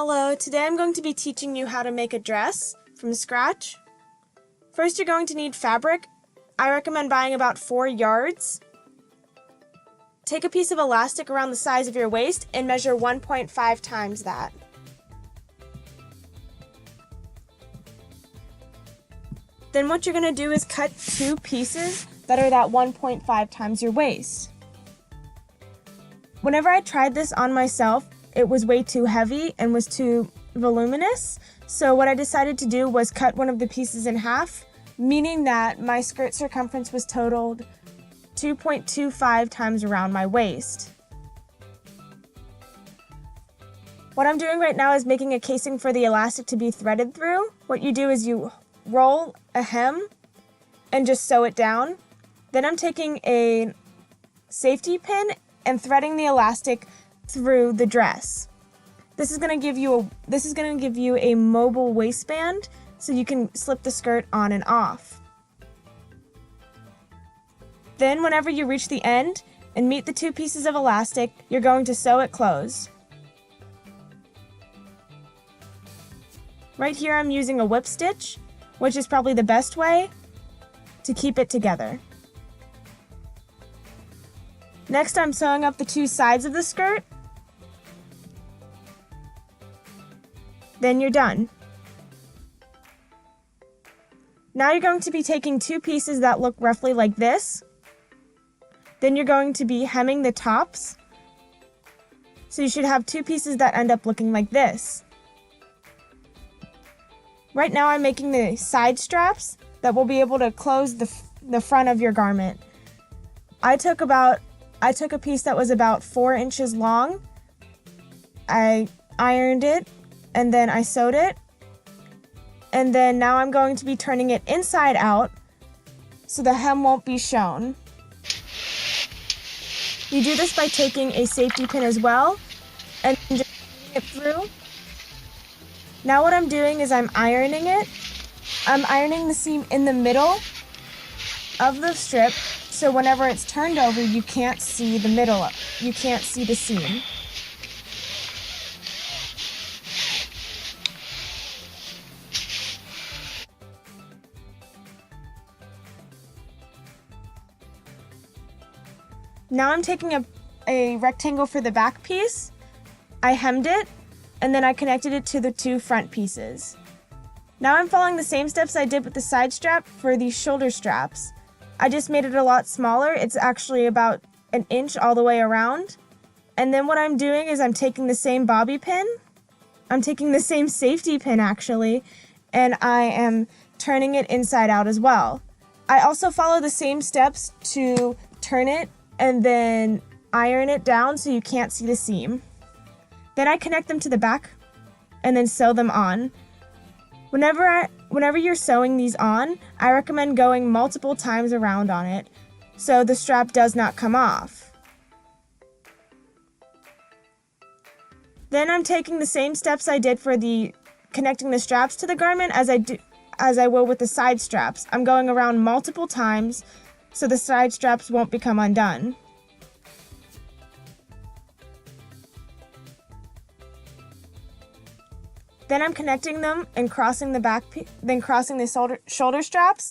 Hello, today I'm going to be teaching you how to make a dress from scratch. First, you're going to need fabric. I recommend buying about 4 yards. Take a piece of elastic around the size of your waist and measure 1.5 times that. Then what you're going to do is cut 2 pieces that are that 1.5 times your waist. Whenever I tried this on myself, it was way too heavy and was too voluminous. So what I decided to do was cut one of the pieces in half, meaning that my skirt circumference was totaled 2.25 times around my waist. What I'm doing right now is making a casing for the elastic to be threaded through. What you do is you roll a hem and just sew it down. Then I'm taking a safety pin and threading the elastic through the dress. This is going to give you a mobile waistband so you can slip the skirt on and off. Then whenever you reach the end and meet the 2 pieces of elastic, you're going to sew it closed. Right here I'm using a whip stitch, which is probably the best way to keep it together. Next, I'm sewing up the 2 sides of the skirt. Then you're done. Now you're going to be taking 2 pieces that look roughly like this. Then you're going to be hemming the tops. So you should have 2 pieces that end up looking like this. Right now I'm making the side straps that will be able to close the front of your garment. I took a piece that was about 4 inches long. I ironed it and then I sewed it. And then now I'm going to be turning it inside out so the hem won't be shown. You do this by taking a safety pin as well and just putting it through. Now what I'm doing is I'm ironing it. I'm ironing the seam in the middle of the strip, so whenever it's turned over, you can't see the middle. You can't see the seam. Now I'm taking a rectangle for the back piece. I hemmed it, and then I connected it to the 2 front pieces. Now I'm following the same steps I did with the side strap for these shoulder straps. I just made it a lot smaller. It's actually about 1 inch all the way around. And then what I'm doing is I'm taking the same bobby pin. I'm taking the same safety pin actually, and I am turning it inside out as well. I also follow the same steps to turn it and then iron it down so you can't see the seam. Then I connect them to the back and then sew them on. Whenever you're sewing these on, I recommend going multiple times around on it so the strap does not come off. Then I'm taking the same steps I did for the connecting the straps to the garment as I will with the side straps. I'm going around multiple times so the side straps won't become undone. Then I'm connecting them and crossing the shoulder straps.